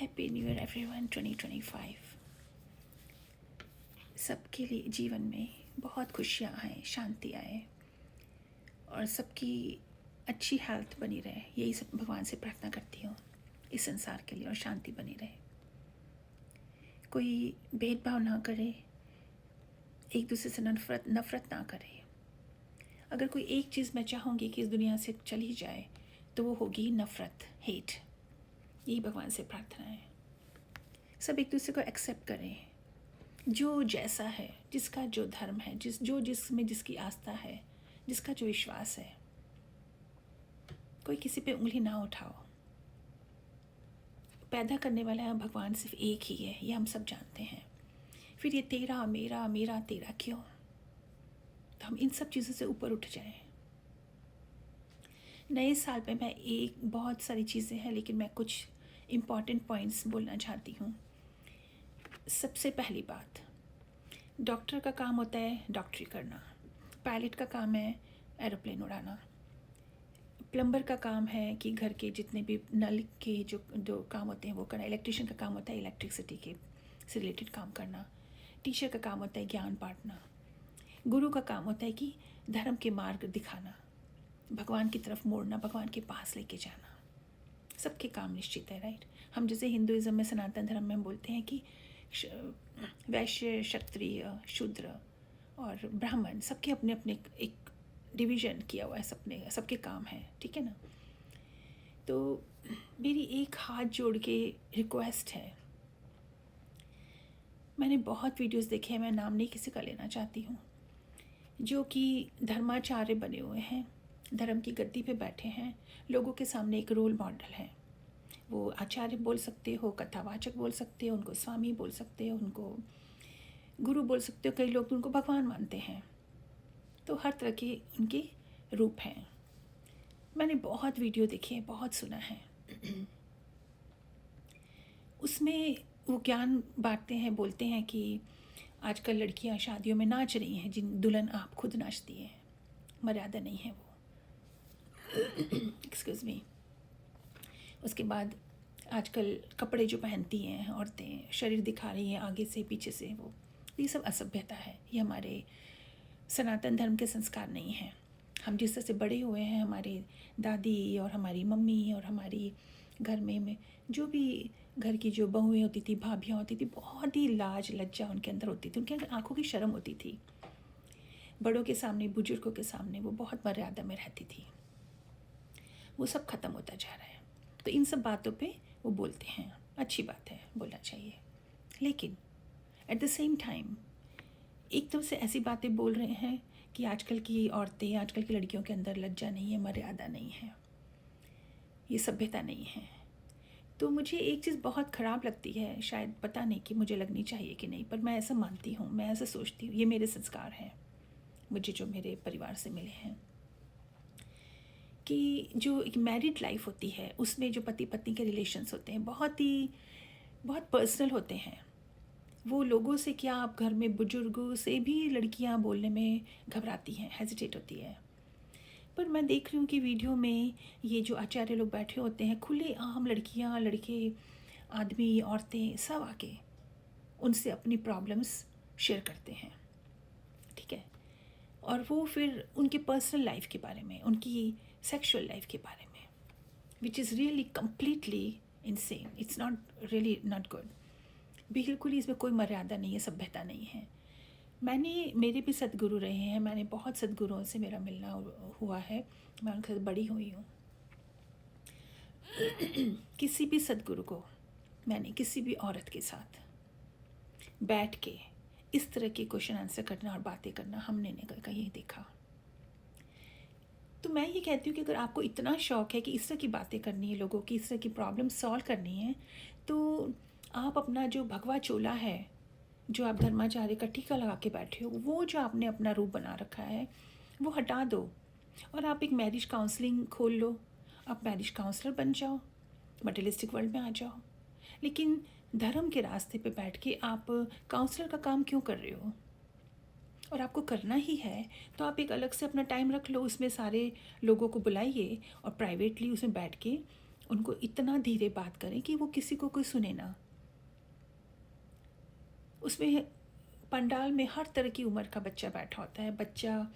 Happy new year everyone 2025। सबके लिए जीवन में बहुत खुशियाँ आए, शांति आए और सबकी अच्छी हेल्थ बनी रहे, यही सब भगवान से प्रार्थना करती हूँ इस संसार के लिए, और शांति बनी रहे। कोई भेदभाव ना करे, एक दूसरे से नफ़रत ना करे। अगर कोई एक चीज़ मैं चाहूँगी कि इस दुनिया से चली जाए तो वो होगी नफ़रत, हेट। यही भगवान से प्रार्थना है। सब एक दूसरे को एक्सेप्ट करें, जो जैसा है, जिसका जो धर्म है, जिसमें जिसकी आस्था है, जिसका जो विश्वास है। कोई किसी पे उंगली ना उठाओ। पैदा करने वाला भगवान सिर्फ एक ही है, ये हम सब जानते हैं। फिर ये तेरा मेरा मेरा तेरा क्यों? तो हम इन सब चीज़ों से ऊपर उठ जाएं। नए साल पे मैं बहुत सारी चीज़ें हैं, लेकिन मैं कुछ इम्पॉर्टेंट पॉइंट्स बोलना चाहती हूँ। सबसे पहली बात, डॉक्टर का काम होता है डॉक्टरी करना, पायलट का काम है एरोप्लेन उड़ाना, प्लम्बर का काम है कि घर के जितने भी नल के जो काम होते हैं वो करना, इलेक्ट्रिशियन का काम होता है इलेक्ट्रिसिटी के से रिलेटेड काम करना, टीचर का काम होता है ज्ञान बांटना, गुरु का काम होता है कि धर्म के मार्ग दिखाना, भगवान की तरफ मोड़ना, भगवान के पास लेके जाना। सबके काम निश्चित है, राइट। हम जैसे हिंदुइज्म में, सनातन धर्म में हम बोलते हैं कि वैश्य, क्षत्रिय, शूद्र और ब्राह्मण, सबके अपने अपने एक डिवीज़न किया हुआ है, सबके काम है, ठीक है ना। तो मेरी एक हाथ जोड़ के रिक्वेस्ट है, मैंने बहुत वीडियोस देखे हैं, मैं नाम नहीं किसी का लेना चाहती हूँ, जो कि धर्माचार्य बने हुए हैं, धर्म की गद्दी पे बैठे हैं, लोगों के सामने एक रोल मॉडल है। वो आचार्य बोल सकते हो, कथावाचक बोल सकते हो, उनको स्वामी बोल सकते हो, उनको गुरु बोल सकते हो, कई लोग तो उनको भगवान मानते हैं। तो हर तरह के उनके रूप हैं। मैंने बहुत वीडियो देखे हैं, बहुत सुना है। उसमें वो ज्ञान बांटते हैं, बोलते हैं कि आजकल लड़कियां शादियों में नाच रही हैं, जिन दुल्हन आप खुद नाचती हैं, मर्यादा नहीं है वो। Excuse me. उसके बाद आजकल कपड़े जो पहनती हैं औरतें, शरीर दिखा रही हैं आगे से पीछे से, वो ये सब असभ्यता है। ये हमारे सनातन धर्म के संस्कार नहीं हैं। हम जिस तरह से बड़े हुए हैं, हमारे दादी और हमारी मम्मी और हमारी घर में जो भी घर की जो बहुएं होती थी, भाभियाँ होती थी, बहुत ही लाज लज्जा उनके अंदर होती थी, उनके अंदर आँखों की शर्म होती थी। बड़ों के सामने, बुजुर्गों के सामने वो बहुत मर्यादा में रहती थी। वो सब ख़त्म होता जा रहा है। तो इन सब बातों पे वो बोलते हैं, अच्छी बात है, बोलना चाहिए। लेकिन एट द सेम टाइम एक तरफ से ऐसी बातें बोल रहे हैं कि आजकल की औरतें, आजकल की लड़कियों के अंदर लज्जा नहीं है, मर्यादा नहीं है, ये सभ्यता नहीं है। तो मुझे एक चीज़ बहुत ख़राब लगती है, शायद पता नहीं कि मुझे लगनी चाहिए कि नहीं, पर मैं ऐसा मानती हूँ, मैं ऐसा सोचती हूँ, ये मेरे संस्कार हैं, मुझे जो मेरे परिवार से मिले हैं, कि जो एक मैरिड लाइफ होती है उसमें जो पति पत्नी के रिलेशन्स होते हैं बहुत पर्सनल होते हैं। वो लोगों से क्या, आप घर में बुजुर्गों से भी लड़कियां बोलने में घबराती हैं, हेजिटेट होती है। पर मैं देख रही हूँ कि वीडियो में ये जो आचार्य लोग बैठे होते हैं, खुले आम लड़कियां, लड़के, आदमी, औरतें सब आके उनसे अपनी प्रॉब्लम्स शेयर करते हैं, ठीक है। और वो फिर उनके पर्सनल लाइफ के बारे में, उनकी सेक्सुअल लाइफ के बारे में, which is really completely insane. It's not really not good. बिल्कुल ही इसमें कोई मर्यादा नहीं है, सभ्यता नहीं है। मेरे भी सद्गुरु रहे हैं, मैंने बहुत सद्गुरुओं से मेरा मिलना हुआ है, मैं उनके साथ बड़ी हुई हूँ। किसी भी सद्गुरु को मैंने किसी भी औरत के साथ बैठ के इस तरह के क्वेश्चन आंसर करना और बातें करना हमने नहीं कहीं देखा। तो मैं ये कहती हूँ कि अगर आपको इतना शौक़ है कि इस तरह की बातें करनी है, लोगों की इस तरह की प्रॉब्लम सॉल्व करनी है, तो आप अपना जो भगवा चोला है, जो आप धर्माचार्य का टीका लगा के बैठे हो, वो जो आपने अपना रूप बना रखा है, वो हटा दो और आप एक मैरिज काउंसलिंग खोल लो। आप मैरिज काउंसलर बन जाओ, मटेरियलिस्टिक वर्ल्ड में आ जाओ। लेकिन धर्म के रास्ते पे बैठ के आप काउंसलर का काम क्यों कर रहे हो? और आपको करना ही है तो आप एक अलग से अपना टाइम रख लो, उसमें सारे लोगों को बुलाइए और प्राइवेटली उसमें बैठ के उनको इतना धीरे बात करें कि वो किसी को कोई सुने ना। उसमें पंडाल में हर तरह की उम्र का बच्चा बैठा होता है,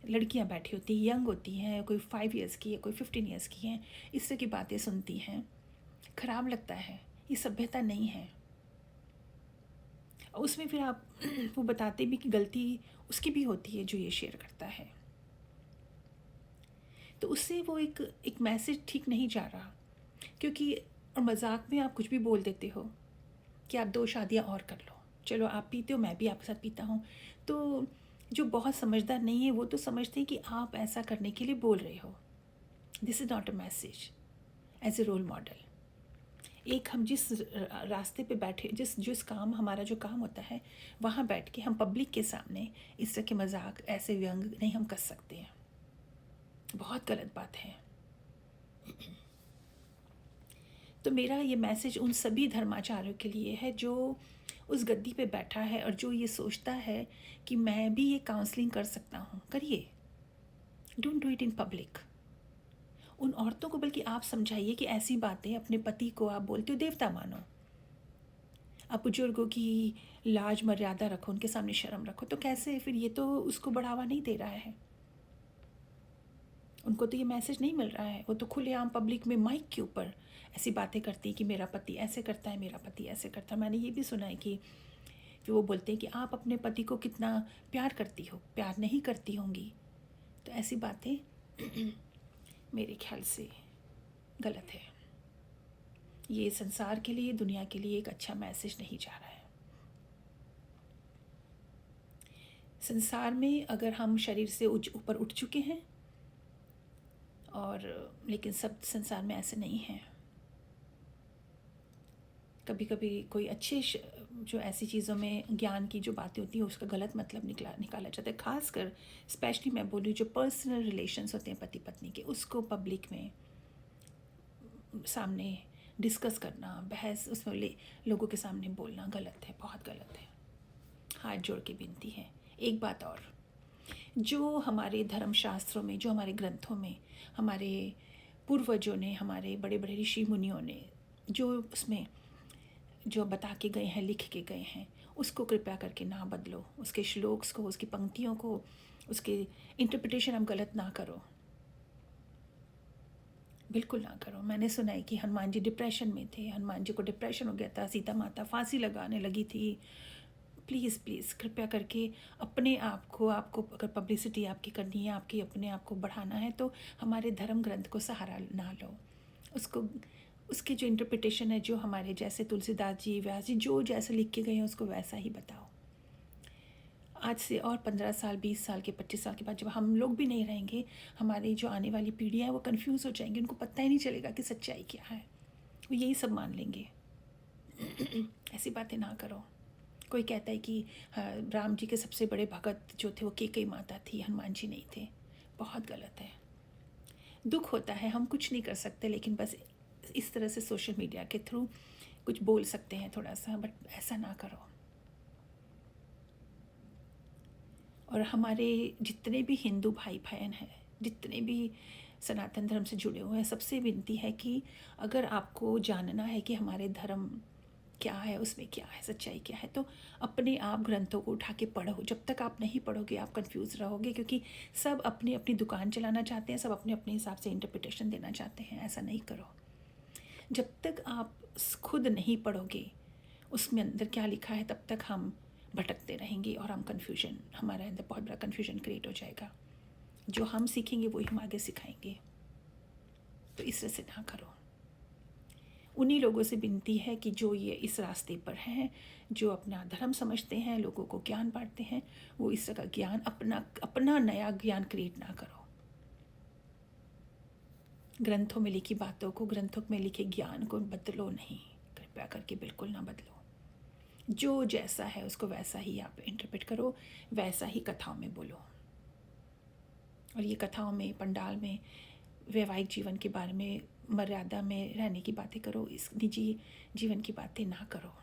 लड़कियां बैठी होती हैं, यंग होती हैं, कोई 5 ईयर्स की है, कोई 15 ईयर्स की हैं, इस तरह की बातें सुनती हैं। खराब लगता है, ये सभ्यता नहीं है। उसमें फिर आप वो बताते भी कि गलती उसकी भी होती है जो ये शेयर करता है, तो उससे वो एक मैसेज ठीक नहीं जा रहा। क्योंकि और मजाक में आप कुछ भी बोल देते हो कि आप 2 शादियाँ और कर लो, चलो आप पीते हो मैं भी आपके साथ पीता हूँ। तो जो बहुत समझदार नहीं है वो तो समझते हैं कि आप ऐसा करने के लिए बोल रहे हो। This is not a message as a role model. एक हम जिस रास्ते पे बैठे, जिस काम हमारा जो काम होता है, वहाँ बैठ के हम पब्लिक के सामने इस तरह के मजाक ऐसे व्यंग नहीं हम कर सकते हैं। बहुत गलत बात है। तो मेरा ये मैसेज उन सभी धर्माचार्यों के लिए है जो उस गद्दी पे बैठा है और जो ये सोचता है कि मैं भी ये काउंसलिंग कर सकता हूँ। करिए, don't do it in public. उन औरतों को बल्कि आप समझाइए कि ऐसी बातें अपने पति को आप बोलते हो देवता मानो। आप बुजुर्गों की लाज मर्यादा रखो, उनके सामने शर्म रखो। तो कैसे फिर? ये तो उसको बढ़ावा नहीं दे रहा है, उनको तो ये मैसेज नहीं मिल रहा है। वो तो खुलेआम पब्लिक में माइक के ऊपर ऐसी बातें करती कि मेरा पति ऐसे करता है, मेरा पति ऐसे करता है। मैंने ये भी सुना है कि वो बोलते हैं कि आप अपने पति को कितना प्यार करती हो, प्यार नहीं करती होंगी। तो ऐसी बातें मेरे ख्याल से गलत है। ये संसार के लिए, दुनिया के लिए एक अच्छा मैसेज नहीं जा रहा है। संसार में अगर हम शरीर से ऊपर उठ चुके हैं, और लेकिन सब संसार में ऐसे नहीं है। कभी कभी कोई अच्छे जो ऐसी चीज़ों में ज्ञान की जो बातें होती हैं उसका गलत मतलब निकाला जाता है। खासकर स्पेशली मैं बोलूँ जो पर्सनल रिलेशंस होते हैं पति पत्नी के, उसको पब्लिक में सामने डिस्कस करना, बहस उसमें लोगों के सामने बोलना गलत है, बहुत गलत है। हाथ जोड़ के विनती है। एक बात और, जो हमारे धर्मशास्त्रों में, जो हमारे ग्रंथों में हमारे पूर्वजों ने, हमारे बड़े बड़े ऋषि मुनियों ने जो उसमें जो बता के गए हैं, लिख के गए हैं, उसको कृपया करके ना बदलो। उसके श्लोक्स को, उसकी पंक्तियों को, उसके इंटरप्रिटेशन आप गलत ना करो, बिल्कुल ना करो। मैंने सुना है कि हनुमान जी डिप्रेशन में थे, हनुमान जी को डिप्रेशन हो गया था, सीता माता फांसी लगाने लगी थी। प्लीज़ प्लीज़ कृपया करके अपने आप को, आपको अगर पब्लिसिटी आपकी करनी है, आपकी अपने आप को बढ़ाना है, तो हमारे धर्म ग्रंथ को सहारा ना लो। उसको, उसकी जो इंटरप्रिटेशन है, जो हमारे जैसे तुलसीदास जी, व्यास जी जो जैसे लिख के गए हैं उसको वैसा ही बताओ। आज से और 15 साल, 20 साल के, 25 साल के बाद जब हम लोग भी नहीं रहेंगे, हमारी जो आने वाली पीढ़ियाँ हैं वो कन्फ्यूज़ हो जाएंगी, उनको पता ही नहीं चलेगा कि सच्चाई क्या है, वो यही सब मान लेंगे। ऐसी बातें ना करो। कोई कहता है कि राम जी के सबसे बड़े भगत जो थे वो कैकेयी माता थी, हनुमान जी नहीं थे। बहुत गलत है। दुख होता है, हम कुछ नहीं कर सकते, लेकिन बस इस तरह से सोशल मीडिया के थ्रू कुछ बोल सकते हैं थोड़ा सा, बट ऐसा ना करो। और हमारे जितने भी हिंदू भाई बहन हैं, जितने भी सनातन धर्म से जुड़े हुए हैं, सबसे विनती है कि अगर आपको जानना है कि हमारे धर्म क्या है, उसमें क्या है, सच्चाई क्या है, तो अपने आप ग्रंथों को उठा के पढ़ो। जब तक आप नहीं पढ़ोगे आप कंफ्यूज रहोगे, क्योंकि सब अपनी अपनी दुकान चलाना चाहते हैं, सब अपने अपने हिसाब से इंटरप्रिटेशन देना चाहते हैं। ऐसा नहीं करो। जब तक आप खुद नहीं पढ़ोगे उसमें अंदर क्या लिखा है, तब तक हम भटकते रहेंगे और हम कन्फ्यूजन, हमारे अंदर बहुत बड़ा कन्फ्यूजन क्रिएट हो जाएगा। जो हम सीखेंगे वही हम आगे सिखाएंगे। तो इस तरह से ना करो। उन्हीं लोगों से विनती है कि जो ये इस रास्ते पर हैं, जो अपना धर्म समझते हैं, लोगों को ज्ञान बांटते हैं, वो इस तरह का ज्ञान, अपना नया ज्ञान क्रिएट ना करो। ग्रंथों में लिखी बातों को, ग्रंथों में लिखे ज्ञान को बदलो नहीं, कृपया करके बिल्कुल ना बदलो। जो जैसा है उसको वैसा ही आप इंटरप्रेट करो, वैसा ही कथाओं में बोलो। और ये कथाओं में, पंडाल में वैवाहिक जीवन के बारे में, मर्यादा में रहने की बातें करो, इस निजी जीवन की बातें ना करो।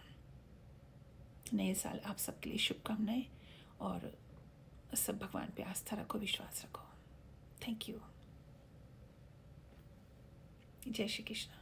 नए साल आप सबके लिए शुभकामनाएं, और सब भगवान पे आस्था रखो, विश्वास रखो। Thank you. जय श्री कृष्ण।